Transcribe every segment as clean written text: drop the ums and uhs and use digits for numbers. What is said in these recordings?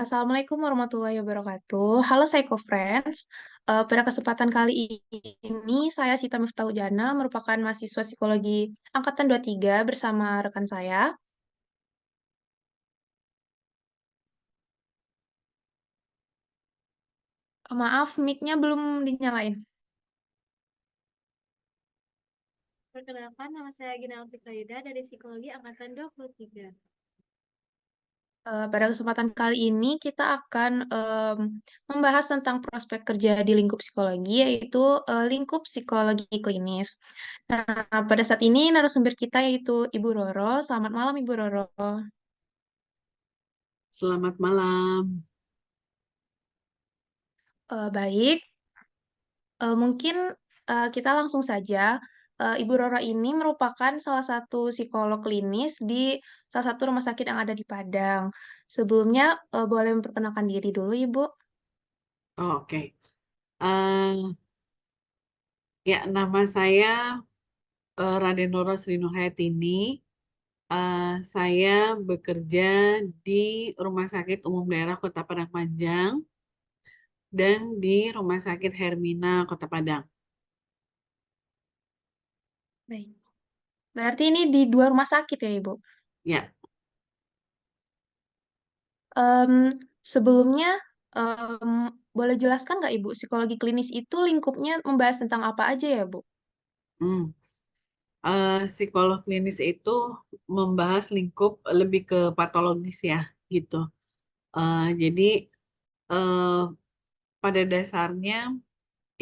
Assalamualaikum warahmatullahi wabarakatuh. Halo Psycho Friends. Pada kesempatan kali ini saya Sita Miftahujana merupakan mahasiswa psikologi angkatan 23 bersama rekan saya. Maaf, mic-nya belum dinyalain. Perkenalkan, nama saya Gina Alfitrida dari Psikologi Angkatan 23. Pada kesempatan kali ini kita akan membahas tentang prospek kerja di lingkup psikologi, yaitu lingkup psikologi klinis. Nah, pada saat ini narasumber kita yaitu Ibu Roro. Selamat malam Ibu Roro. Selamat malam. Baik. Mungkin kita langsung saja. Ibu Roro ini merupakan salah satu psikolog klinis di salah satu rumah sakit yang ada di Padang. Sebelumnya, boleh memperkenalkan diri dulu, Ibu. Oke. Eh, Ya, nama saya Raden Roro Sri Nurhayatini. Saya bekerja di Rumah Sakit Umum Daerah Kota Padang Panjang dan di Rumah Sakit Hermina Kota Padang. Baik. Berarti ini di dua rumah sakit ya, Ibu? Ya, Em, Sebelumnya, em, boleh jelaskan nggak, Ibu, psikologi klinis itu lingkupnya membahas tentang apa aja ya, Bu? hmm. Psikolog klinis itu membahas lingkup lebih ke patologis ya, gitu. Jadi eh, pada dasarnya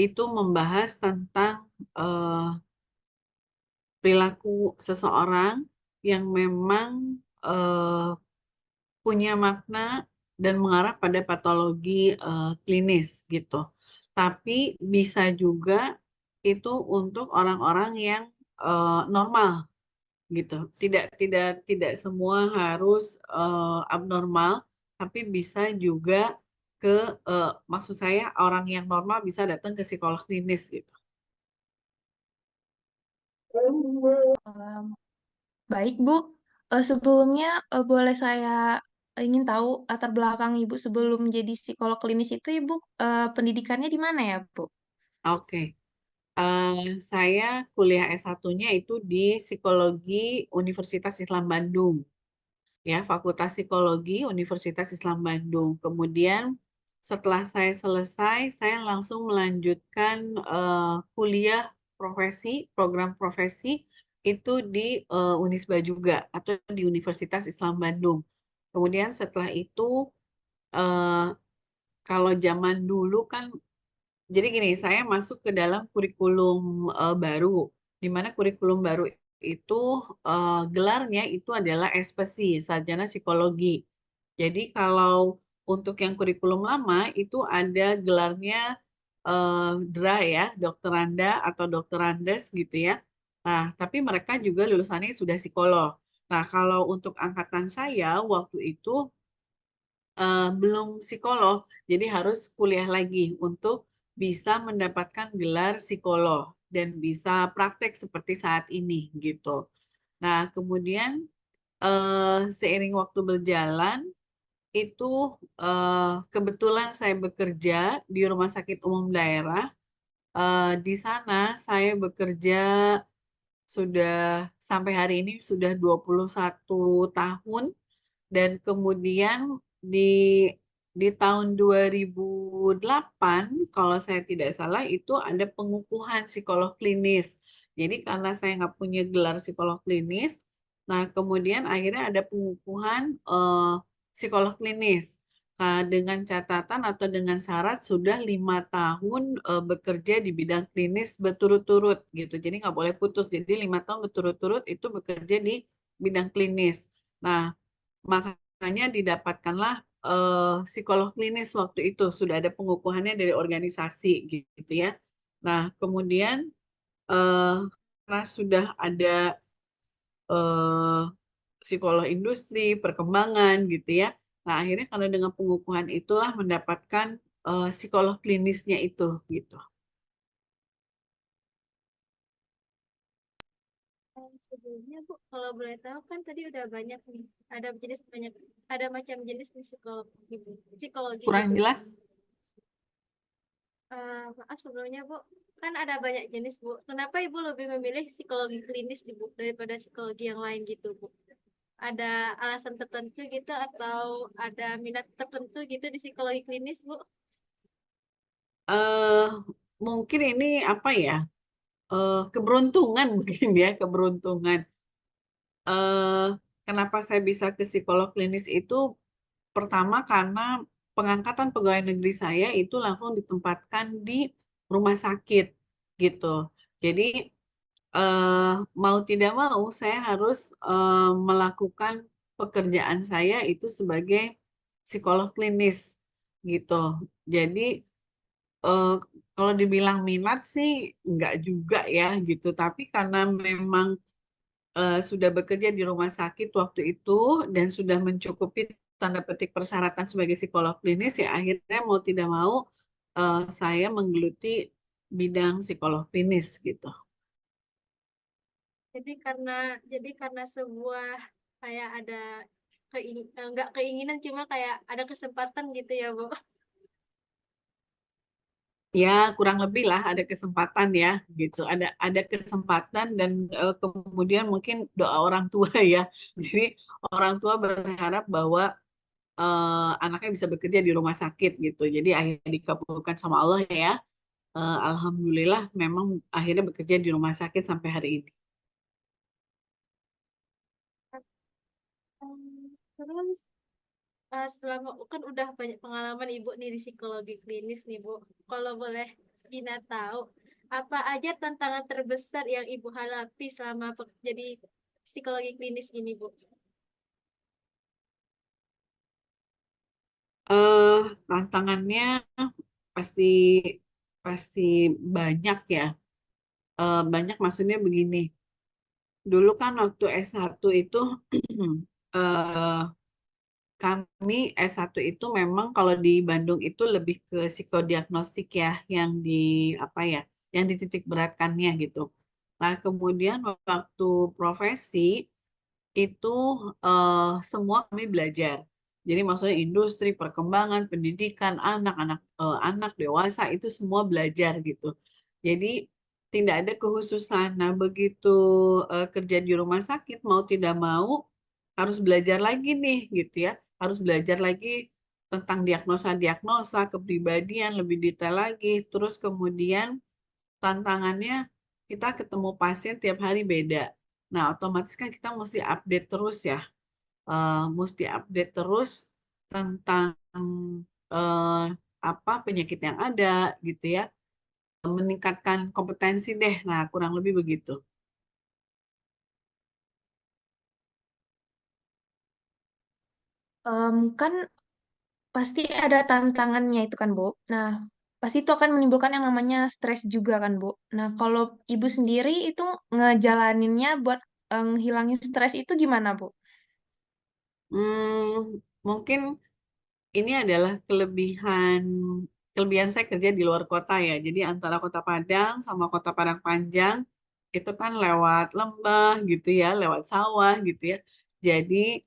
itu membahas tentang eh, perilaku seseorang yang memang eh, punya makna dan mengarah pada patologi klinis gitu. Tapi bisa juga itu untuk orang-orang yang normal gitu. Tidak semua harus abnormal, tapi bisa juga ke maksud saya orang yang normal bisa datang ke psikolog klinis gitu. Em, Baik, Bu. Sebelumnya, boleh saya ingin tahu latar belakang Ibu sebelum menjadi psikolog klinis itu, Ibu, pendidikannya di mana ya, Bu? Oke. Saya kuliah S1-nya itu di Psikologi Universitas Islam Bandung, ya, Fakultas Psikologi Universitas Islam Bandung. Kemudian setelah saya selesai, saya langsung melanjutkan kuliah profesi, program profesi itu di Unisba juga atau di Universitas Islam Bandung. Kemudian setelah itu, eh, kalau zaman dulu kan jadi gini, saya masuk ke dalam kurikulum baru, di mana kurikulum baru itu gelarnya itu adalah SPSI, Sarjana Psikologi. Jadi kalau untuk yang kurikulum lama itu ada gelarnya DRA ya, Dokteranda atau Dokterandes gitu ya. Nah, tapi mereka juga lulusannya sudah psikolog. Nah, kalau untuk angkatan saya waktu itu belum psikolog, jadi harus kuliah lagi untuk bisa mendapatkan gelar psikolog dan bisa praktek seperti saat ini gitu. Nah, kemudian seiring waktu berjalan itu kebetulan saya bekerja di Rumah Sakit Umum Daerah. Di sana saya bekerja sudah sampai hari ini sudah 21 tahun dan kemudian di tahun 2008 kalau saya tidak salah itu ada pengukuhan psikolog klinis. Jadi karena saya nggak punya gelar psikolog klinis, nah kemudian akhirnya ada pengukuhan psikolog klinis. Nah, dengan catatan atau dengan syarat sudah 5 tahun bekerja di bidang klinis berturut-turut gitu. Jadi nggak boleh putus. Jadi 5 tahun berturut-turut itu bekerja di bidang klinis. Nah, makanya didapatkanlah psikolog klinis waktu itu sudah ada pengukuhannya dari organisasi gitu ya. Nah, kemudian eh, karena sudah ada eh, psikolog industri, perkembangan gitu ya. Nah, akhirnya karena dengan pengukuhan itulah mendapatkan psikolog klinisnya itu gitu. Sebelumnya Bu, kalau boleh tahu kan tadi udah banyak nih, ada macam jenis psikologi Kurang gitu. jelas? Maaf sebelumnya Bu, kan ada banyak jenis Bu. Kenapa Ibu lebih memilih psikologi klinis Bu daripada psikologi yang lain gitu Bu? Ada alasan tertentu gitu atau ada minat tertentu gitu di psikologi klinis Bu? eh Mungkin ini apa ya? Keberuntungan mungkin ya, keberuntungan. eh Kenapa saya bisa ke psikolog klinis itu? Pertama karena pengangkatan pegawai negeri saya itu langsung ditempatkan di rumah sakit gitu. Jadi eh, mau tidak mau saya harus melakukan pekerjaan saya itu sebagai psikolog klinis gitu. Jadi eh, kalau dibilang minat sih enggak juga ya gitu. Tapi karena memang sudah bekerja di rumah sakit waktu itu dan sudah mencukupi tanda petik persyaratan sebagai psikolog klinis, ya akhirnya mau tidak mau saya menggeluti bidang psikolog klinis gitu. Jadi karena sebuah kayak ada nggak keinginan cuma kayak ada kesempatan gitu ya Bu. Ya kurang lebih lah ada kesempatan ya gitu, ada kesempatan dan kemudian mungkin doa orang tua ya. Jadi orang tua berharap bahwa anaknya bisa bekerja di rumah sakit gitu. Jadi akhirnya dikabulkan sama Allah ya. Alhamdulillah memang akhirnya bekerja di rumah sakit sampai hari ini. Terus selama kan udah banyak pengalaman Ibu nih di psikologi klinis nih Bu. Kalau boleh Gina tahu, apa aja tantangan terbesar yang Ibu hadapi selama jadi psikologi klinis ini Bu? eh Tantangannya pasti pasti banyak ya. Banyak maksudnya begini. Dulu kan waktu S1 itu eh, kami S1 itu memang kalau di Bandung itu lebih ke psikodiagnostik ya, yang di apa ya, yang dititik beratkannya gitu. Nah, kemudian waktu profesi itu semua kami belajar. Jadi maksudnya industri, perkembangan, pendidikan, anak dewasa itu semua belajar gitu. Jadi tidak ada kekhususan. Nah, begitu kerja di rumah sakit mau tidak mau harus belajar lagi nih gitu ya. Harus belajar lagi tentang diagnosa-diagnosa, kepribadian lebih detail lagi. Terus kemudian tantangannya kita ketemu pasien tiap hari beda. Nah, otomatis kan kita mesti update terus ya. Mesti update terus tentang eh, apa penyakit yang ada gitu ya. Meningkatkan kompetensi deh. Nah, kurang lebih begitu. Kan pasti ada tantangannya itu kan, Bu. Nah, pasti itu akan menimbulkan yang namanya stres juga kan, Bu. Nah, kalau Ibu sendiri itu ngejalaninnya buat ngilangin stres itu gimana, Bu? Mungkin ini adalah kelebihan kelebihan saya kerja di luar kota ya. Jadi antara Kota Padang sama Kota Padang Panjang itu kan lewat lembah gitu ya, lewat sawah gitu ya. Jadi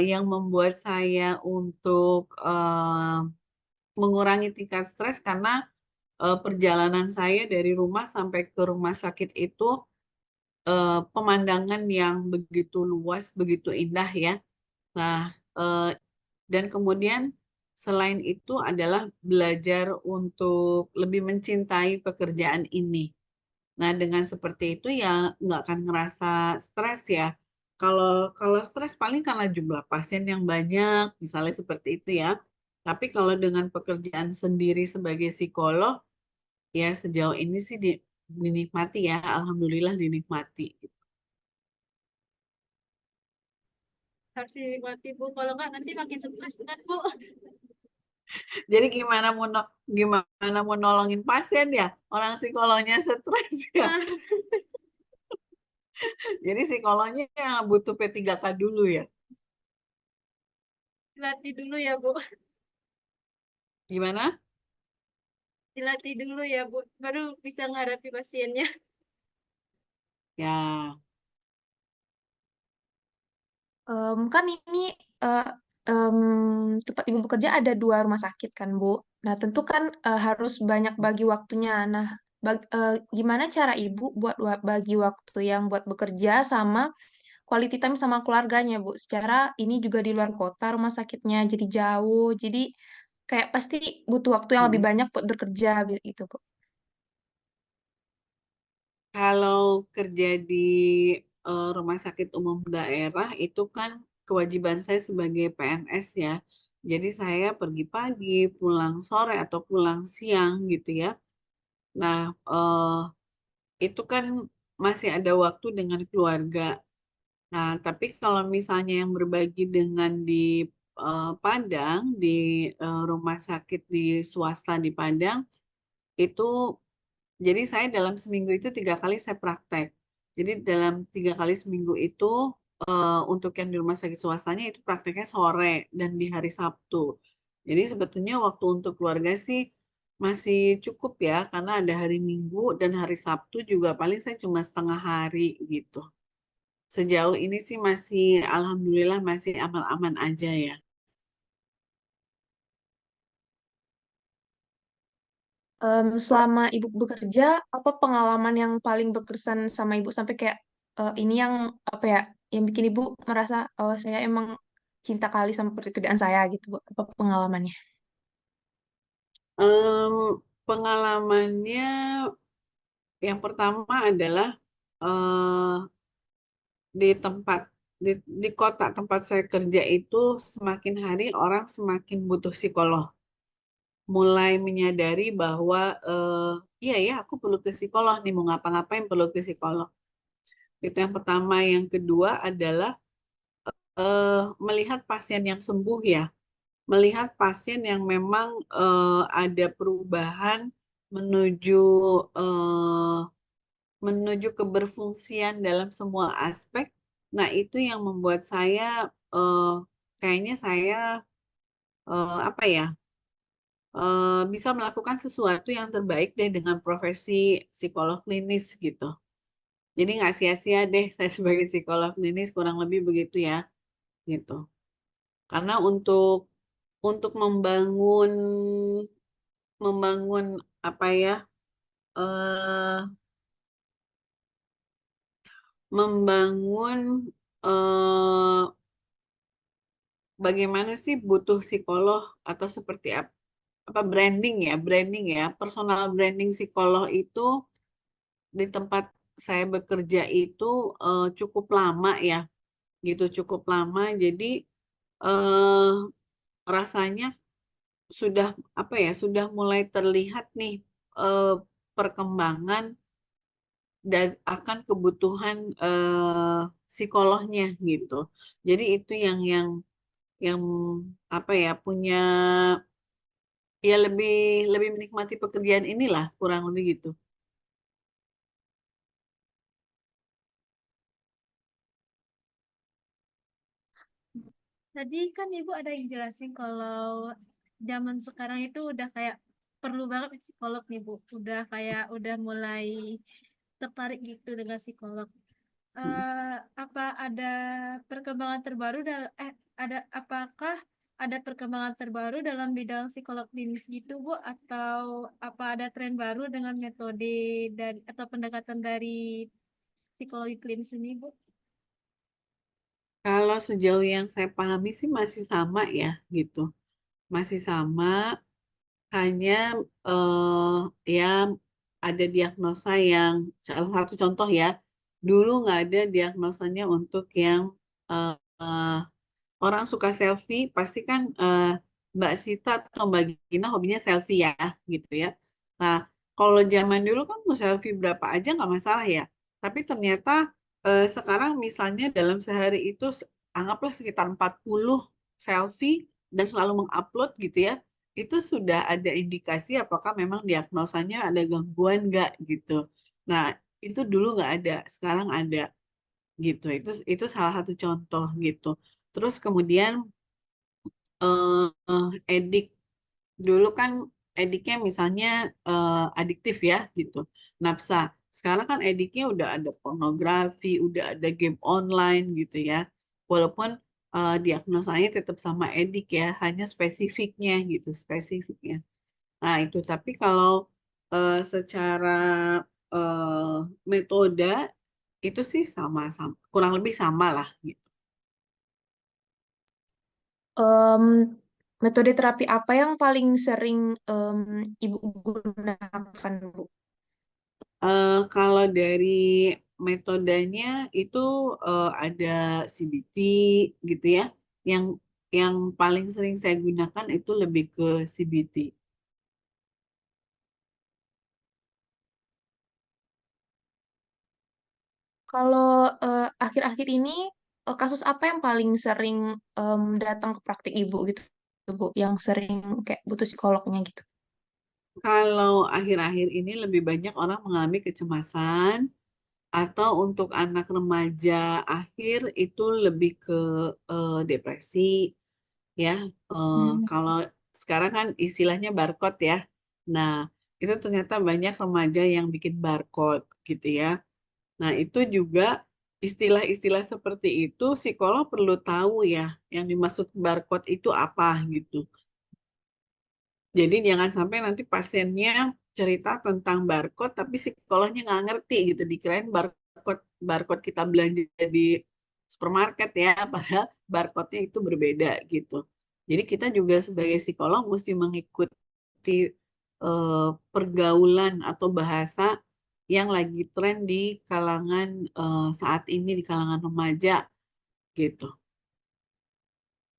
yang membuat saya untuk mengurangi tingkat stres karena perjalanan saya dari rumah sampai ke rumah sakit itu pemandangan yang begitu luas, begitu indah ya. Nah, eh, dan kemudian selain itu adalah belajar untuk lebih mencintai pekerjaan ini. Nah, dengan seperti itu ya nggak akan ngerasa stres ya. Kalau kalau stres paling karena jumlah pasien yang banyak, misalnya seperti itu ya. Tapi kalau dengan pekerjaan sendiri sebagai psikolog, ya sejauh ini sih dinikmati ya. Alhamdulillah dinikmati. Harus dinikmati Bu, kalau nggak nanti makin stres kan Bu. Jadi gimana mau nolongin pasien ya? Orang psikolognya stres ya. Nah, Jadi psikolognya butuh P3K dulu ya. dilatih dulu ya Bu. Gimana? Dilatih dulu ya Bu, baru bisa menghadapi pasiennya. Ya, Kan ini eh, tempat ibu bekerja ada 2 rumah sakit kan, Bu. Nah, tentu kan harus banyak bagi waktunya. Nah, gimana cara ibu buat bagi waktu yang buat bekerja sama quality time sama keluarganya, Bu? Secara ini juga di luar kota rumah sakitnya, jadi jauh. Jadi kayak pasti butuh waktu yang lebih Mm. banyak buat bekerja gitu, Bu. Kalau kerja di rumah sakit umum daerah itu kan kewajiban saya sebagai PNS ya. Jadi saya pergi pagi, pulang sore atau pulang siang gitu ya. Nah, itu kan masih ada waktu dengan keluarga. Nah, tapi kalau misalnya yang berbagi dengan di Padang, di rumah sakit di swasta di Padang, itu jadi saya dalam seminggu itu 3 kali saya praktek. Jadi dalam 3 kali seminggu itu untuk yang di rumah sakit swastanya itu prakteknya sore dan di hari Sabtu. Jadi sebetulnya waktu untuk keluarga sih masih cukup ya, karena ada hari Minggu dan hari Sabtu juga paling saya cuma setengah hari gitu. Sejauh ini sih masih, alhamdulillah masih aman-aman aja ya. Selama ibu bekerja, apa pengalaman yang paling berkesan sama ibu sampai kayak ini yang apa ya, yang bikin ibu merasa oh saya emang cinta kali sama pekerjaan saya gitu, Bu. Apa pengalamannya? Em, Pengalamannya yang pertama adalah eh, di tempat di kota tempat saya kerja itu semakin hari orang semakin butuh psikolog. Mulai menyadari bahwa iya ya aku perlu ke psikolog nih, mau ngapa-ngapain perlu ke psikolog. Itu yang pertama. Yang kedua adalah melihat pasien yang sembuh ya, melihat pasien yang memang ada perubahan menuju eh, menuju keberfungsian dalam semua aspek. Nah, itu yang membuat saya kayaknya saya apa ya bisa melakukan sesuatu yang terbaik deh dengan profesi psikolog klinis gitu. Jadi nggak sia-sia deh saya sebagai psikolog klinis, kurang lebih begitu ya gitu. Karena untuk membangun membangun apa ya eh membangun eh bagaimana sih butuh psikolog atau seperti apa branding ya, personal branding psikolog itu di tempat saya bekerja itu cukup lama ya, gitu cukup lama. Jadi eh, rasanya sudah apa ya, sudah mulai terlihat nih eh, perkembangan dan akan kebutuhan psikolognya gitu. Jadi itu yang apa ya punya ya lebih lebih menikmati pekerjaan inilah kurang lebih gitu. Tadi kan Ibu ada yang jelasin kalau zaman sekarang itu udah kayak perlu banget psikolog nih Bu. Udah kayak udah mulai tertarik gitu dengan psikolog. Apa ada perkembangan terbaru ada apakah ada perkembangan terbaru dalam bidang psikolog klinis gitu Bu, atau apa ada tren baru dengan metode dan atau pendekatan dari psikologi klinis ini Bu? Kalau sejauh yang saya pahami sih masih sama ya gitu. Masih sama, hanya ya ada diagnosa yang salah satu contoh ya. Dulu nggak ada diagnosanya untuk yang eh, eh, orang suka selfie, pasti kan Mbak Sita atau Mbak Gina hobinya selfie ya, gitu ya. Nah, kalau zaman dulu kan mau selfie berapa aja nggak masalah ya. Tapi ternyata sekarang misalnya dalam sehari itu anggaplah sekitar 40 selfie dan selalu mengupload gitu ya. Itu sudah ada indikasi apakah memang diagnosanya ada gangguan nggak gitu. Nah, itu dulu nggak ada, sekarang ada gitu. Itu salah satu contoh gitu. Terus kemudian edik dulu kan ediknya misalnya adiktif ya gitu, nafsa. Sekarang kan ediknya udah ada pornografi, udah ada game online gitu ya. walaupun diagnosanya tetap sama edik ya, hanya spesifiknya gitu, spesifiknya. Nah, itu tapi kalau secara metode itu sih sama-sama, kurang lebih sama lah gitu. Em, Metode terapi apa yang paling sering Ibu gunakan, Bu? Kalau dari metodenya itu ada CBT gitu ya. Yang yang paling sering saya gunakan itu lebih ke CBT. Kalau akhir-akhir ini kasus apa yang paling sering datang ke praktik Ibu gitu, Bu? Yang sering kayak butuh psikolognya gitu. Kalau akhir-akhir ini lebih banyak orang mengalami kecemasan atau untuk anak remaja akhir itu lebih ke depresi ya. Hmm. Kalau sekarang kan istilahnya barcode ya. Nah, itu ternyata banyak remaja yang bikin barcode gitu ya. Nah, itu juga istilah-istilah seperti itu psikolog perlu tahu ya, yang dimaksud barcode itu apa gitu. Jadi jangan sampai nanti pasiennya cerita tentang barcode, tapi psikolognya nggak ngerti gitu, dikirain barcode barcode kita belanja di supermarket ya, padahal barcode-nya itu berbeda gitu. Jadi kita juga sebagai psikolog mesti mengikuti pergaulan atau bahasa yang lagi tren di kalangan saat ini di kalangan remaja gitu.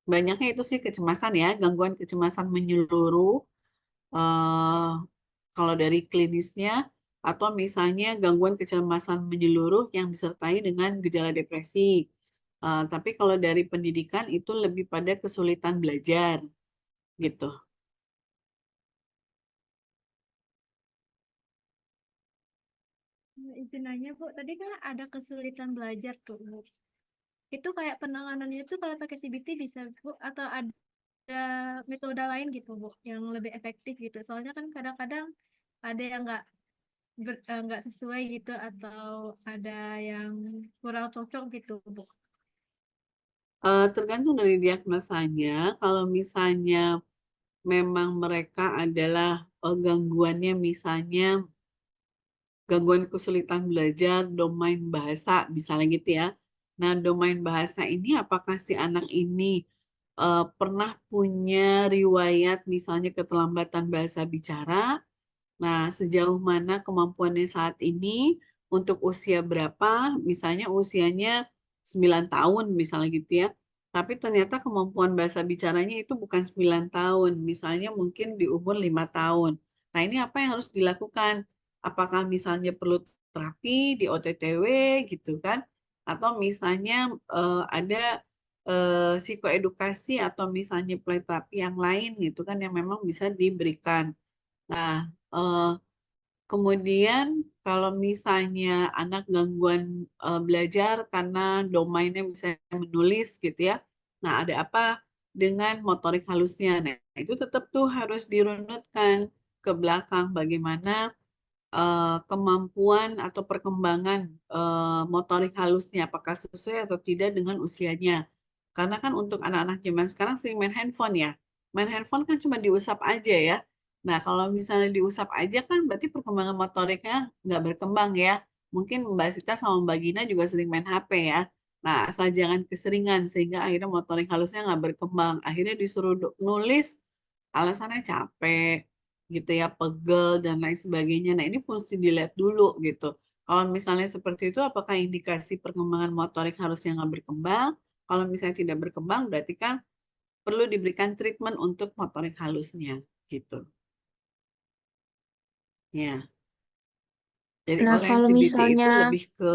Banyaknya itu sih kecemasan ya, gangguan kecemasan menyeluruh eh, kalau dari klinisnya atau misalnya gangguan kecemasan menyeluruh yang disertai dengan gejala depresi. Tapi kalau dari pendidikan itu lebih pada kesulitan belajar gitu. Izin nanya Bu, tadi kan ada kesulitan belajar tuh Bu. Itu kayak penanganannya itu kalau pakai CBT bisa Bu, atau ada metode lain gitu Bu, yang lebih efektif gitu. Soalnya kan kadang-kadang ada yang nggak sesuai gitu, atau ada yang kurang cocok gitu Bu. Tergantung dari diagnosanya. Kalau misalnya memang mereka adalah gangguannya misalnya gangguan kesulitan belajar, domain bahasa, misalnya gitu ya. Nah, domain bahasa ini apakah si anak ini pernah punya riwayat misalnya keterlambatan bahasa bicara? Nah, sejauh mana kemampuannya saat ini untuk usia berapa? Misalnya usianya 9 tahun misalnya gitu ya. Tapi ternyata kemampuan bahasa bicaranya itu bukan 9 tahun, misalnya mungkin di umur 5 tahun. Nah, ini apa yang harus dilakukan? Apakah misalnya perlu terapi di OTTW gitu kan? Atau misalnya ada psikoedukasi atau misalnya play terapi yang lain gitu kan yang memang bisa diberikan. Nah, eh, kemudian kalau misalnya anak gangguan belajar karena domainnya bisa menulis gitu ya. Nah, ada apa dengan motorik halusnya? Nah, itu tetap tuh harus dirunutkan ke belakang bagaimana kemampuan atau perkembangan motorik halusnya apakah sesuai atau tidak dengan usianya. Karena kan untuk anak-anak zaman sekarang sering main handphone ya. Main handphone kan cuma diusap aja ya. Nah, kalau misalnya diusap aja kan berarti perkembangan motoriknya nggak berkembang ya. Mungkin Mbak Sita sama Mbak Gina juga sering main HP ya. Nah, asal jangan keseringan sehingga akhirnya motorik halusnya nggak berkembang. Akhirnya disuruh nulis, alasannya capek gitu ya, pegel dan lain sebagainya. Nah, ini mesti dilihat dulu gitu. Kalau misalnya seperti itu, apakah indikasi perkembangan motorik harusnya nggak berkembang? Kalau misalnya tidak berkembang, berarti kan perlu diberikan treatment untuk motorik halusnya gitu. Ya, jadi Nah, kalau yang kalau CBT itu misalnya, lebih ke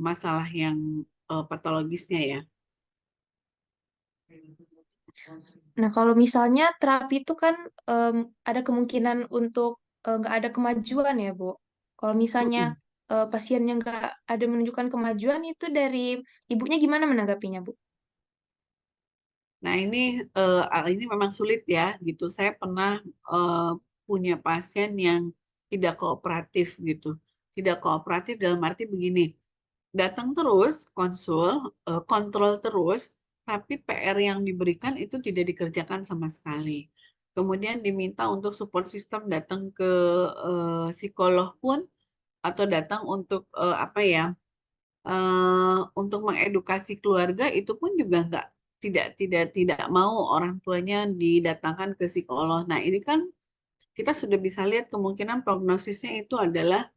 masalah yang patologisnya ya. nah kalau misalnya terapi itu kan em, ada kemungkinan untuk nggak ada kemajuan ya, Bu. Kalau misalnya Mm-mm. pasiennya nggak ada menunjukkan kemajuan itu dari ibunya gimana menanggapinya, Bu? Nah, ini memang sulit ya gitu. Saya pernah eh, punya pasien yang tidak kooperatif gitu. Tidak kooperatif dalam arti begini. datang terus, konsul, kontrol terus, tapi PR yang diberikan itu tidak dikerjakan sama sekali. Kemudian diminta untuk support system datang ke psikolog pun, atau datang untuk apa ya, untuk mengedukasi keluarga itu pun juga nggak, tidak mau orang tuanya didatangkan ke psikolog. Nah, ini kan kita sudah bisa lihat kemungkinan prognosisnya itu adalah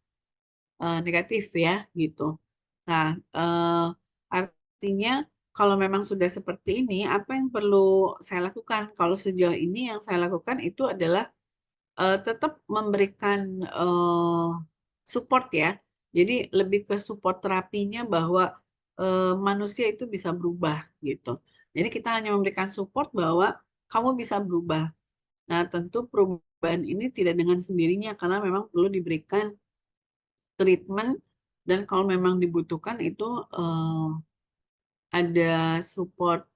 negatif ya gitu. Nah, artinya kalau memang sudah seperti ini, apa yang perlu saya lakukan? Kalau sejauh ini yang saya lakukan itu adalah tetap memberikan support ya. Jadi lebih ke support terapinya bahwa manusia itu bisa berubah gitu. Jadi kita hanya memberikan support bahwa kamu bisa berubah. Nah, tentu perubahan ini tidak dengan sendirinya karena memang perlu diberikan treatment, dan kalau memang dibutuhkan itu ada support,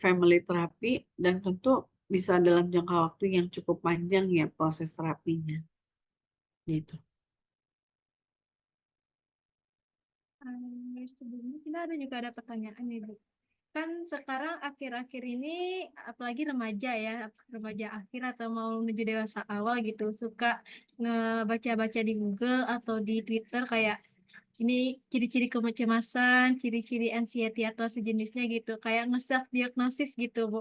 family terapi, dan tentu bisa dalam jangka waktu yang cukup panjang ya proses terapinya gitu. Sebelumnya kita ada pertanyaan nih Bu. Kan sekarang akhir-akhir ini apalagi remaja ya, remaja akhir atau mau menuju dewasa awal gitu, suka ngebaca-baca di Google atau di Twitter kayak ini ciri-ciri kecemasan, ciri-ciri anxiety atau sejenisnya gitu, kayak nge-self diagnosis gitu, Bu.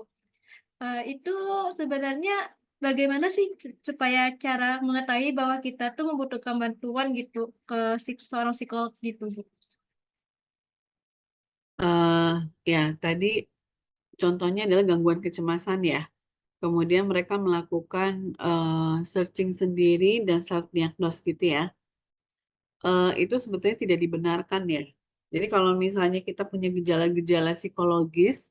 Itu sebenarnya bagaimana sih supaya cara mengetahui bahwa kita tuh membutuhkan bantuan gitu ke seorang psikolog gitu, Bu? eh ya, tadi contohnya adalah gangguan kecemasan ya. Kemudian mereka melakukan searching sendiri dan self-diagnose gitu ya. Itu sebetulnya tidak dibenarkan ya. Jadi kalau misalnya kita punya gejala-gejala psikologis,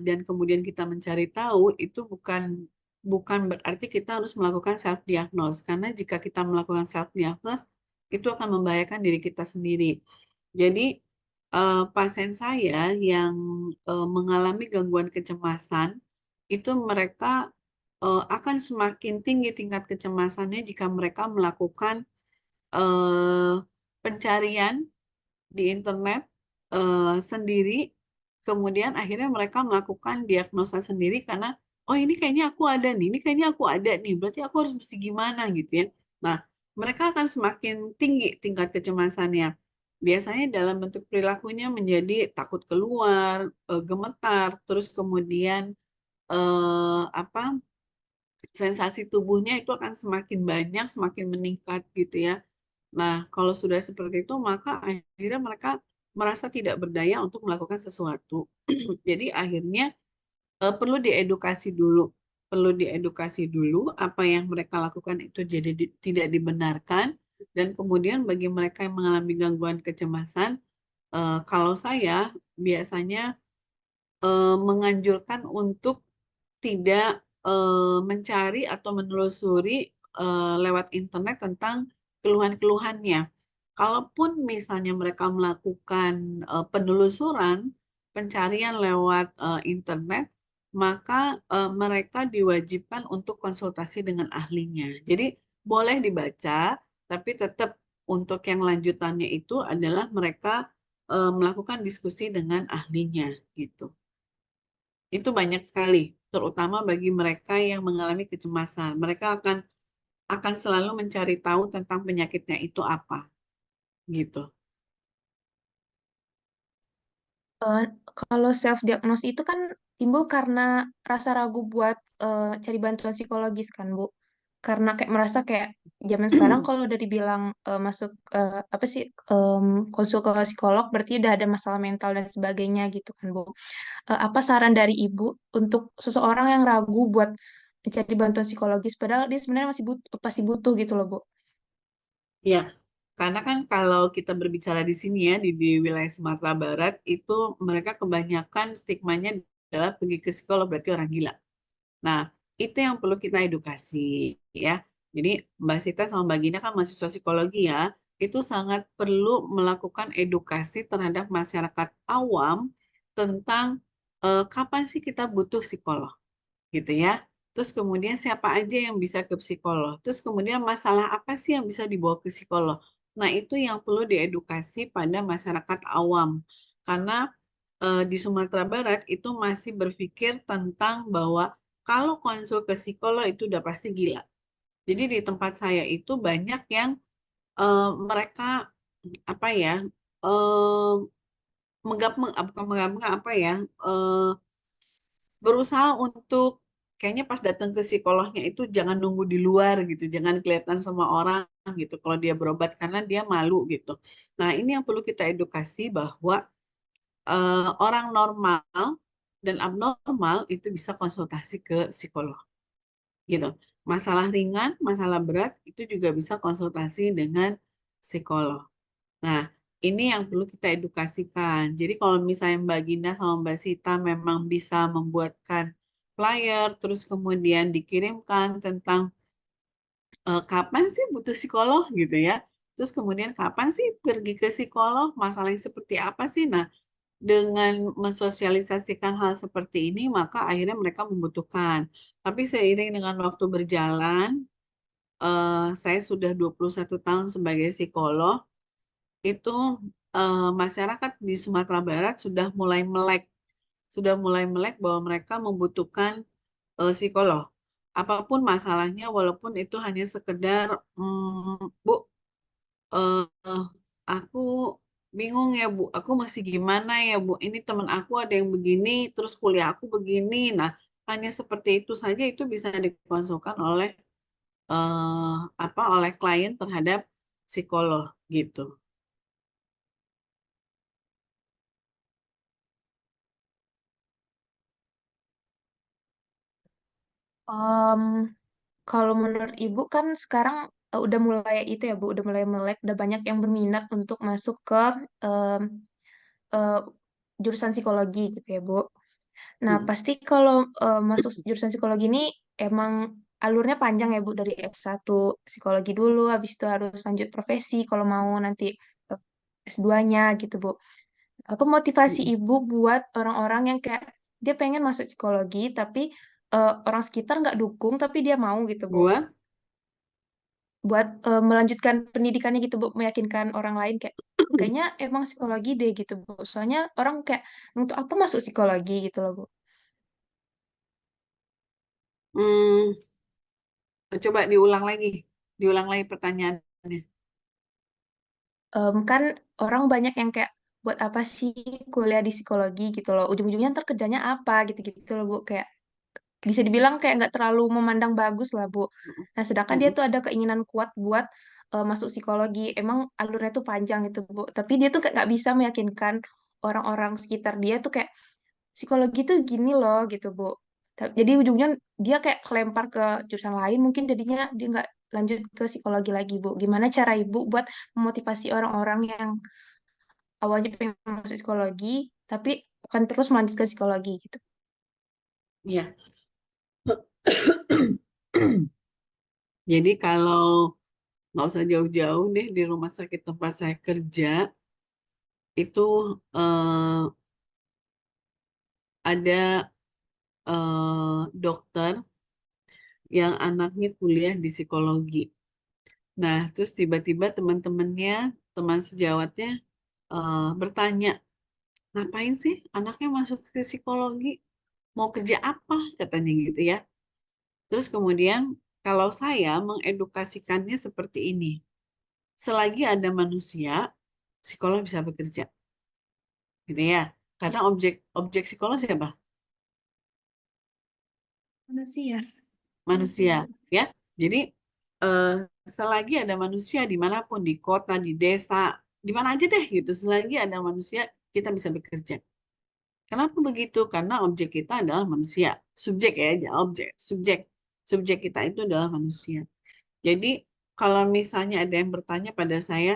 dan kemudian kita mencari tahu, itu bukan bukan berarti kita harus melakukan self diagnose, karena jika kita melakukan self diagnose itu akan membahayakan diri kita sendiri. Jadi pasien saya yang mengalami gangguan kecemasan itu mereka akan semakin tinggi tingkat kecemasannya jika mereka melakukan eh, pencarian di internet sendiri, kemudian akhirnya mereka melakukan diagnosa sendiri karena oh ini kayaknya aku ada nih, ini kayaknya aku ada nih, berarti aku harus mesti gimana gitu ya. Nah, mereka akan semakin tinggi tingkat kecemasannya. Biasanya dalam bentuk perilakunya menjadi takut keluar, gemetar, terus kemudian apa, sensasi tubuhnya itu akan semakin banyak, semakin meningkat gitu ya. Nah, kalau sudah seperti itu, maka akhirnya mereka merasa tidak berdaya untuk melakukan sesuatu. Jadi akhirnya perlu diedukasi dulu. Perlu diedukasi dulu apa yang mereka lakukan itu jadi tidak dibenarkan. Dan kemudian bagi mereka yang mengalami gangguan kecemasan, kalau saya biasanya menganjurkan untuk tidak mencari atau menelusuri lewat internet tentang keluhan-keluhannya. Kalaupun misalnya mereka melakukan penelusuran, pencarian lewat internet, maka mereka diwajibkan untuk konsultasi dengan ahlinya. Jadi boleh dibaca, tapi tetap untuk yang lanjutannya itu adalah mereka melakukan diskusi dengan ahlinya gitu. Itu banyak sekali, terutama bagi mereka yang mengalami kecemasan. Mereka akan selalu mencari tahu tentang penyakitnya itu apa, gitu. Eh, Kalau self diagnose itu kan timbul karena rasa ragu buat cari bantuan psikologis kan, Bu. Karena kayak merasa kayak zaman sekarang kalau udah dibilang masuk apa sih konsul ke psikolog berarti udah ada masalah mental dan sebagainya gitu kan, Bu. Apa saran dari Ibu untuk seseorang yang ragu buat mencari bantuan psikologis padahal dia sebenarnya masih butuh, pasti butuh gitu loh, Bu. Ya, karena kan kalau kita berbicara di sini ya, di wilayah Sumatera Barat, itu mereka kebanyakan stigmanya adalah pergi ke psikolog berarti orang gila. Nah, itu yang perlu kita edukasi ya. Jadi Mbak Sita sama Mbak Gina kan mahasiswa psikologi ya, itu sangat perlu melakukan edukasi terhadap masyarakat awam tentang kapan sih kita butuh psikolog gitu ya. Terus kemudian siapa aja yang bisa ke psikolog. Terus kemudian masalah apa sih yang bisa dibawa ke psikolog. Nah, itu yang perlu diedukasi pada masyarakat awam. Karena di Sumatera Barat itu masih berpikir tentang bahwa kalau konsul ke psikolog itu udah pasti gila. Jadi di tempat saya itu banyak yang mereka apa ya eh bukan menggabung apa ya eh, berusaha untuk kayaknya pas datang ke psikolognya itu jangan nunggu di luar gitu, jangan kelihatan sama orang gitu kalau dia berobat karena dia malu gitu. Nah, ini yang perlu kita edukasi bahwa orang normal dan abnormal itu bisa konsultasi ke psikolog gitu. Masalah ringan, masalah berat itu juga bisa konsultasi dengan psikolog. Nah, ini yang perlu kita edukasikan. Jadi kalau misalnya Mbak Gina sama Mbak Sita memang bisa membuatkan flyer, terus kemudian dikirimkan tentang kapan sih butuh psikolog gitu ya. Terus kemudian kapan sih pergi ke psikolog, masalah yang seperti apa sih? Nah, dengan mensosialisasikan hal seperti ini, maka akhirnya mereka membutuhkan. Tapi seiring dengan waktu berjalan, saya sudah 21 tahun sebagai psikolog, itu masyarakat di Sumatera Barat sudah mulai melek bahwa mereka membutuhkan psikolog. Apapun masalahnya, walaupun itu hanya sekedar, Bu, eh, aku bingung ya Bu, aku masih gimana ya Bu, ini teman aku ada yang begini, terus kuliah aku begini. Nah, hanya seperti itu saja itu bisa dikonsulkan oleh eh, oleh klien terhadap psikolog gitu. Em, Kalau menurut Ibu kan sekarang udah mulai itu ya Bu, udah mulai melek, udah banyak yang berminat untuk masuk ke em, eh, jurusan psikologi gitu ya Bu. Nah, Hmm. pasti kalau masuk jurusan psikologi ini emang alurnya panjang ya Bu, dari S1 psikologi dulu, habis itu harus lanjut profesi kalau mau nanti eh, S2-nya gitu Bu. Apa motivasi Hmm. Ibu buat orang-orang yang kayak dia pengen masuk psikologi tapi orang sekitar nggak dukung tapi dia mau gitu Bu, Buat buat melanjutkan pendidikannya gitu Bu, meyakinkan orang lain kayak kayaknya emang psikologi deh gitu Bu. Soalnya orang kayak untuk apa masuk psikologi gitu loh Bu. hmm, coba diulang lagi pertanyaannya. Kan orang banyak yang kayak buat apa sih kuliah di psikologi gitu loh. Ujung-ujungnya ntar kerjanya apa gitu-gitu loh Bu. Kayak bisa dibilang kayak nggak terlalu memandang bagus lah Bu. Nah sedangkan dia Hmm. tuh ada keinginan kuat buat masuk psikologi. Emang alurnya tuh panjang gitu Bu. Tapi dia tuh kayak nggak bisa meyakinkan orang-orang sekitar dia tuh kayak psikologi tuh gini loh gitu Bu. Jadi ujungnya dia kayak kelempar ke jurusan lain, mungkin jadinya dia nggak lanjut ke psikologi lagi Bu. Gimana cara Ibu buat memotivasi orang-orang yang awalnya pengen masuk psikologi, tapi akan terus melanjutkan psikologi gitu? Ya. Jadi kalau nggak usah jauh-jauh deh di rumah sakit tempat saya kerja itu eh, ada dokter yang anaknya kuliah di psikologi. Nah, terus tiba-tiba teman-temannya, teman sejawatnya bertanya, ngapain sih anaknya masuk ke psikologi? Mau kerja apa? Katanya gitu ya. Terus kemudian kalau saya mengedukasikannya seperti ini, selagi ada manusia, psikolog bisa bekerja, gitu ya. Karena objek objek psikolog siapa? Manusia. Manusia, Manusia. ya. Jadi eh, selagi ada manusia dimanapun di kota, di desa, di mana aja deh gitu, selagi ada manusia kita bisa bekerja. Kenapa begitu? Karena objek kita adalah manusia, subjek ya, jangan objek, subjek, subjek kita itu adalah manusia. Jadi kalau misalnya ada yang bertanya pada saya,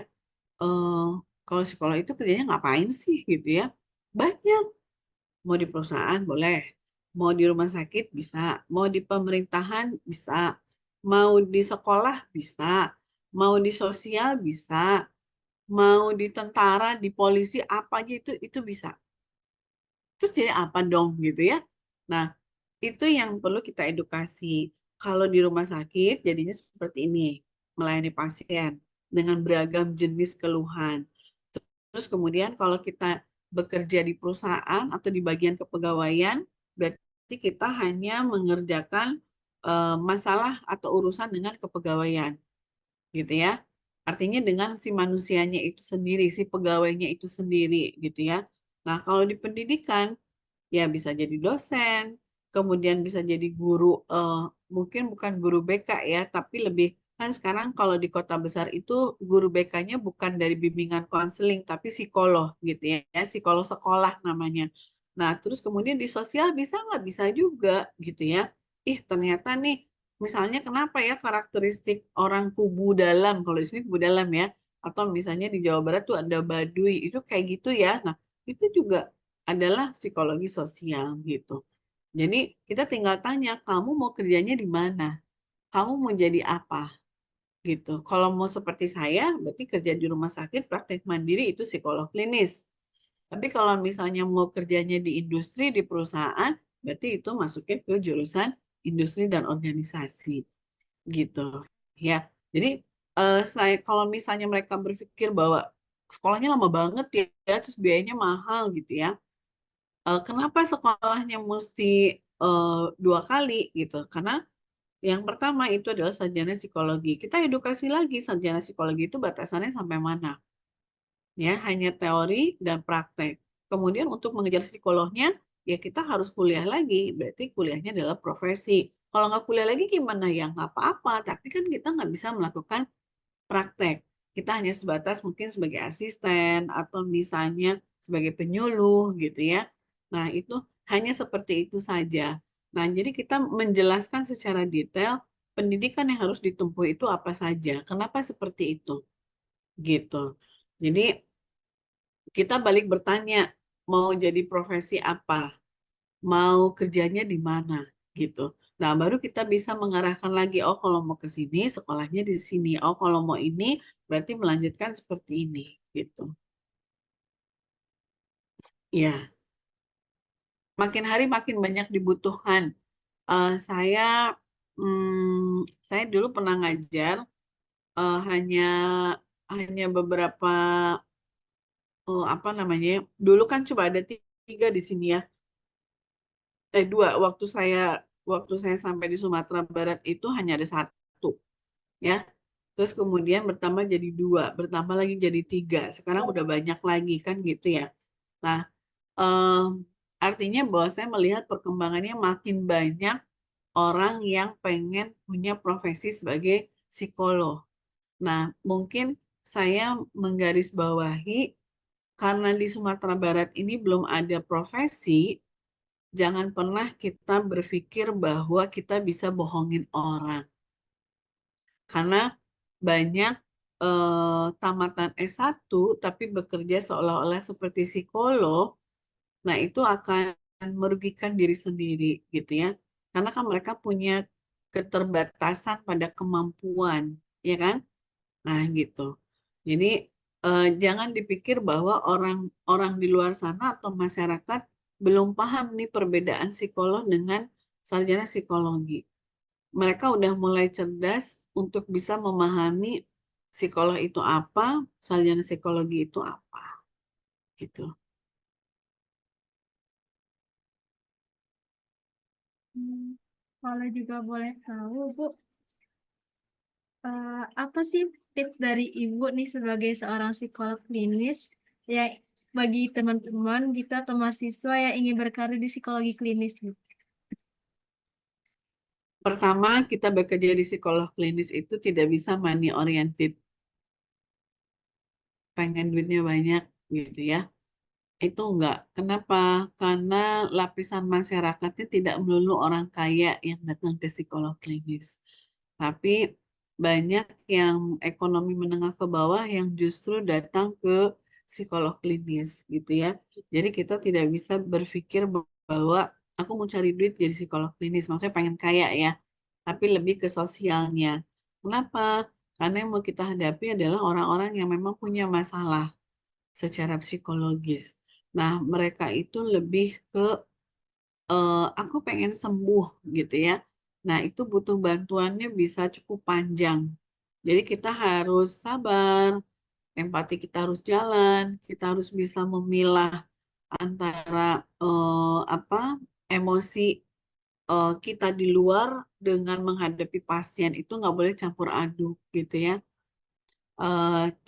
eh, kalau psikolog itu kerjanya ngapain sih gitu ya? Banyak. Mau di perusahaan boleh, mau di rumah sakit bisa, mau di pemerintahan bisa, mau di sekolah bisa, mau di sosial bisa, mau di tentara, di polisi, apa aja itu bisa. Terus jadi apa dong gitu ya? Nah, itu yang perlu kita edukasi. Kalau di rumah sakit jadinya seperti ini, melayani pasien. dengan beragam jenis keluhan. Terus kemudian kalau kita bekerja di perusahaan atau di bagian kepegawaian, berarti kita hanya mengerjakan masalah atau urusan dengan kepegawaian, gitu ya. Artinya dengan si manusianya itu sendiri, si pegawainya itu sendiri, gitu ya. Nah, kalau di pendidikan, ya bisa jadi dosen, kemudian bisa jadi guru, mungkin bukan guru BK ya, tapi lebih kan sekarang kalau di kota besar itu guru BK-nya bukan dari bimbingan konseling, tapi psikolog gitu ya, psikolog sekolah namanya. Nah, terus kemudian di sosial bisa nggak? Bisa juga gitu ya. Ih, ternyata nih, misalnya kenapa ya karakteristik orang kubu dalam, kalau di sini kubu dalam ya, atau misalnya di Jawa Barat tuh ada Baduy, itu kayak gitu ya. Nah, itu juga adalah psikologi sosial gitu. Jadi kita tinggal tanya, kamu mau kerjanya di mana? Kamu mau jadi apa? Gitu. Kalau mau seperti saya, berarti kerja di rumah sakit, praktek mandiri itu psikolog klinis. Tapi kalau misalnya mau kerjanya di industri, di perusahaan, berarti itu masuknya ke jurusan industri dan organisasi gitu. Ya. Jadi saya kalau misalnya mereka berpikir bahwa sekolahnya lama banget ya, terus biayanya mahal gitu ya. Kenapa sekolahnya mesti 2 kali gitu? Karena yang pertama itu adalah sarjana psikologi. Kita edukasi lagi sarjana psikologi itu batasannya sampai mana? Ya, hanya teori dan praktek. Kemudian untuk mengejar psikolognya, ya kita harus kuliah lagi. Berarti kuliahnya adalah profesi. Kalau nggak kuliah lagi gimana? Ya nggak apa-apa. Tapi kan kita nggak bisa melakukan praktek. Kita hanya sebatas mungkin sebagai asisten atau misalnya sebagai penyuluh gitu ya. Nah, itu hanya seperti itu saja. Nah, jadi kita menjelaskan secara detail pendidikan yang harus ditempuh itu apa saja. Kenapa seperti itu? Gitu. Jadi kita balik bertanya, mau jadi profesi apa? Mau kerjanya di mana? Gitu. Nah, baru kita bisa mengarahkan lagi, oh kalau mau ke sini, sekolahnya di sini. Oh kalau mau ini, berarti melanjutkan seperti ini. Gitu. Ya, makin hari makin banyak dibutuhkan. Saya, saya dulu pernah ngajar, hanya hanya beberapa, apa namanya? Dulu kan cuma ada 3 di sini ya. 2 waktu saya sampai di Sumatera Barat itu hanya ada 1 ya. Terus kemudian bertambah jadi 2, bertambah lagi jadi 3. Sekarang udah banyak lagi kan gitu ya. Nah, em, artinya bahwa saya melihat perkembangannya makin banyak orang yang pengen punya profesi sebagai psikolog. Nah, mungkin saya menggarisbawahi karena di Sumatera Barat ini belum ada profesi, jangan pernah kita berpikir bahwa kita bisa bohongin orang. Karena banyak tamatan S1 tapi bekerja seolah-olah seperti psikolog, nah itu akan merugikan diri sendiri gitu ya. Karena kan mereka punya keterbatasan pada kemampuan, ya kan? Nah gitu. Jadi jangan dipikir bahwa orang di luar sana atau masyarakat belum paham nih perbedaan psikolog dengan sarjana psikologi. Mereka udah mulai cerdas untuk bisa memahami psikolog itu apa, sarjana psikologi itu apa, gitu. Hmm, Kalau juga boleh tahu, Bu, apa sih tips dari Ibu nih sebagai seorang psikolog klinis ya bagi teman-teman gitu atau mahasiswa yang ingin berkarir di psikologi klinis, Bu? Pertama, kita bekerja di psikolog klinis itu tidak bisa money oriented, pengen duitnya banyak gitu ya. Itu enggak. Kenapa? Karena lapisan masyarakatnya tidak melulu orang kaya yang datang ke psikolog klinis. Tapi banyak yang ekonomi menengah ke bawah yang justru datang ke psikolog klinis gitu ya. Jadi kita tidak bisa berpikir bahwa aku mau cari duit jadi psikolog klinis, maksudnya pengen kaya ya, tapi lebih ke sosialnya. Kenapa? Karena yang mau kita hadapi adalah orang-orang yang memang punya masalah secara psikologis. Nah, mereka itu lebih ke aku pengen sembuh gitu ya. Nah, itu butuh bantuannya bisa cukup panjang Jadi kita harus sabar, empati kita harus jalan, kita harus bisa memilah antara apa emosi kita di luar dengan menghadapi pasien itu nggak boleh campur aduk gitu ya.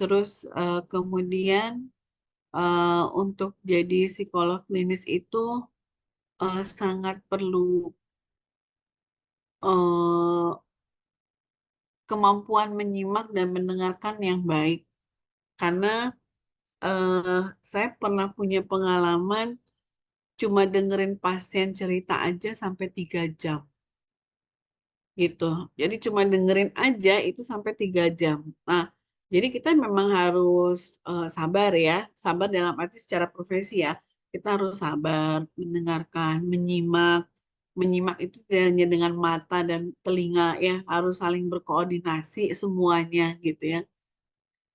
Terus kemudian untuk jadi psikolog klinis itu sangat perlu eh, kemampuan menyimak dan mendengarkan yang baik. Karena saya pernah punya pengalaman cuma dengerin pasien cerita aja sampai 3 jam gitu. Jadi cuma dengerin aja itu sampai 3 jam. Nah, jadi kita memang harus sabar ya, sabar dalam arti secara profesi ya. Kita harus sabar, mendengarkan, menyimak. Menyimak itu tidak hanya dengan mata dan telinga ya, harus saling berkoordinasi semuanya gitu ya.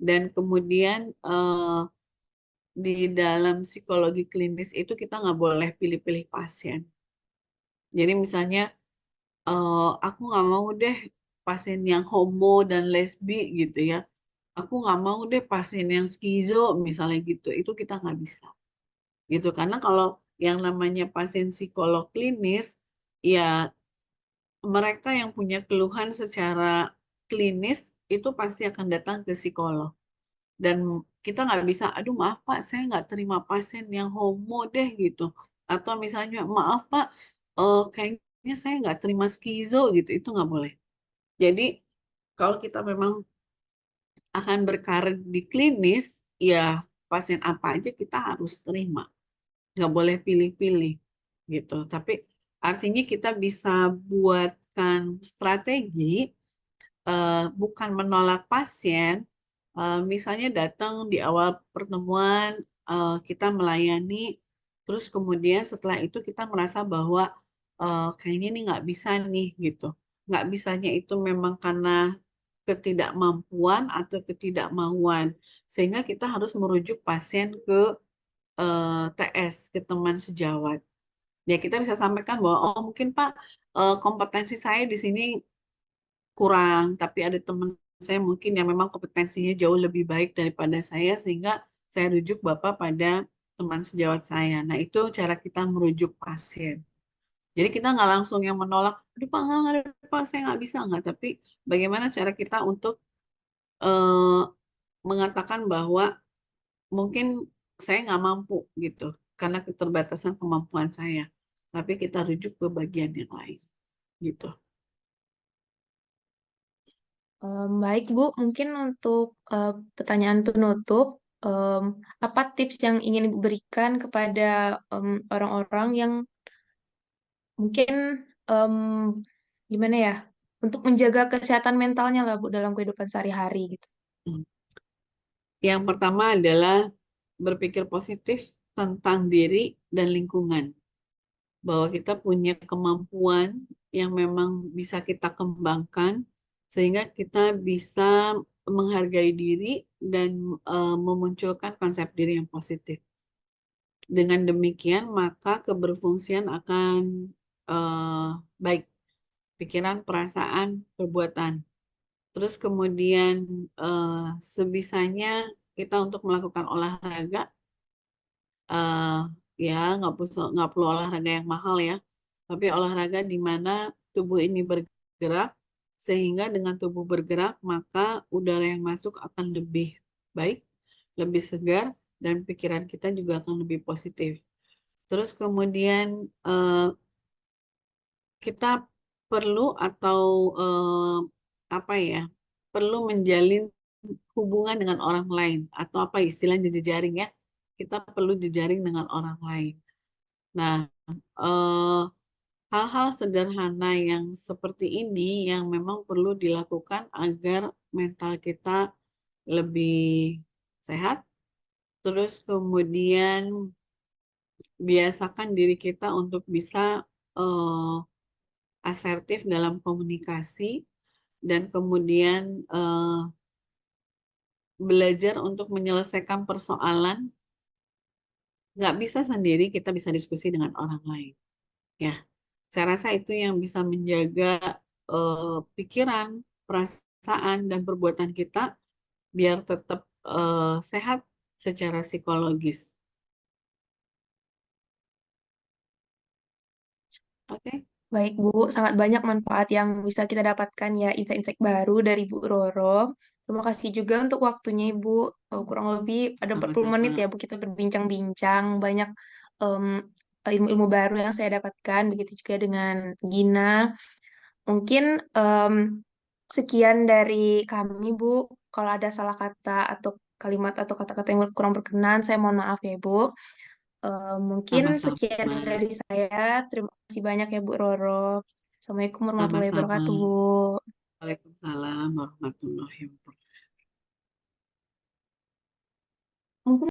Dan kemudian di dalam psikologi klinis itu kita nggak boleh pilih-pilih pasien. Jadi misalnya aku nggak mau deh pasien yang homo dan lesbi gitu ya. Aku nggak mau deh pasien yang skizo misalnya gitu. Itu kita nggak bisa gitu. Karena kalau yang namanya pasien psikolog klinis, ya mereka yang punya keluhan secara klinis itu pasti akan datang ke psikolog. Dan kita nggak bisa, aduh maaf Pak, saya nggak terima pasien yang homo deh gitu. Atau misalnya, maaf Pak, kayaknya saya nggak terima skizo gitu, itu nggak boleh. Jadi kalau kita memang akan berkarir di klinis, ya pasien apa aja kita harus terima, nggak boleh pilih-pilih gitu. Tapi artinya kita bisa buatkan strategi, bukan menolak pasien. Misalnya datang di awal pertemuan, kita melayani, terus kemudian setelah itu kita merasa bahwa kayaknya ini nggak bisa nih gitu. Nggak bisanya itu memang karena ketidakmampuan atau ketidakmauan, sehingga kita harus merujuk pasien ke TS, ke teman sejawat. Ya kita bisa sampaikan bahwa oh mungkin Pak, kompetensi saya di sini kurang, tapi ada teman saya mungkin yang memang kompetensinya jauh lebih baik daripada saya, sehingga saya rujuk Bapak pada teman sejawat saya. Nah, itu cara kita merujuk pasien. Jadi kita nggak langsung yang menolak, aduh Pak, nggak, Pak, saya nggak bisa, nggak. Tapi bagaimana cara kita untuk eh, mengatakan bahwa mungkin saya nggak mampu gitu, karena keterbatasan kemampuan saya. Tapi kita rujuk ke bagian yang lain gitu. Baik Bu, mungkin untuk pertanyaan penutup, em, apa tips yang ingin Ibu berikan kepada orang-orang yang mungkin em, gimana ya, untuk menjaga kesehatan mentalnya lah Bu dalam kehidupan sehari-hari gitu. Hmm. Yang pertama adalah berpikir positif tentang diri dan lingkungan. Bahwa kita punya kemampuan yang memang bisa kita kembangkan, sehingga kita bisa menghargai diri dan memunculkan konsep diri yang positif. Dengan demikian, maka keberfungsian akan baik, pikiran, perasaan, perbuatan. Terus kemudian sebisanya kita untuk melakukan olahraga, eh, ya nggak perlu olahraga yang mahal ya, tapi olahraga di mana tubuh ini bergerak, sehingga dengan tubuh bergerak maka udara yang masuk akan lebih baik, lebih segar, dan pikiran kita juga akan lebih positif. Terus kemudian kita perlu atau apa ya, perlu menjalin hubungan dengan orang lain, atau apa istilahnya jejaring ya. Kita perlu jejaring dengan orang lain. Nah, eh, hal-hal sederhana yang seperti ini yang memang perlu dilakukan agar mental kita lebih sehat. Terus kemudian biasakan diri kita untuk bisa eh, asertif dalam komunikasi, dan kemudian belajar untuk menyelesaikan persoalan. Nggak bisa sendiri, kita bisa diskusi dengan orang lain. Ya, saya rasa itu yang bisa menjaga pikiran, perasaan, perasaan dan perbuatan kita biar tetap sehat secara psikologis. Oke, Baik, Bu. Sangat banyak manfaat yang bisa kita dapatkan ya, insight-insight baru dari Bu Roro. Terima kasih juga untuk waktunya, Ibu. Kurang lebih ada 40 menit sama-sama. ya, Bu, kita berbincang-bincang. Banyak em, ilmu-ilmu baru yang saya dapatkan. Begitu juga dengan Gina. Mungkin em, sekian dari kami, Bu. Kalau ada salah kata atau kalimat atau kata-kata yang kurang berkenan, saya mohon maaf ya, Bu. Mungkin sekian Sama-sama. dari saya. Terima kasih banyak ya, Bu Roro. Assalamualaikum warahmatullahi Sama-sama. wabarakatuh, Bu. Waalaikumsalam warahmatullahi wabarakatuh. Mungkin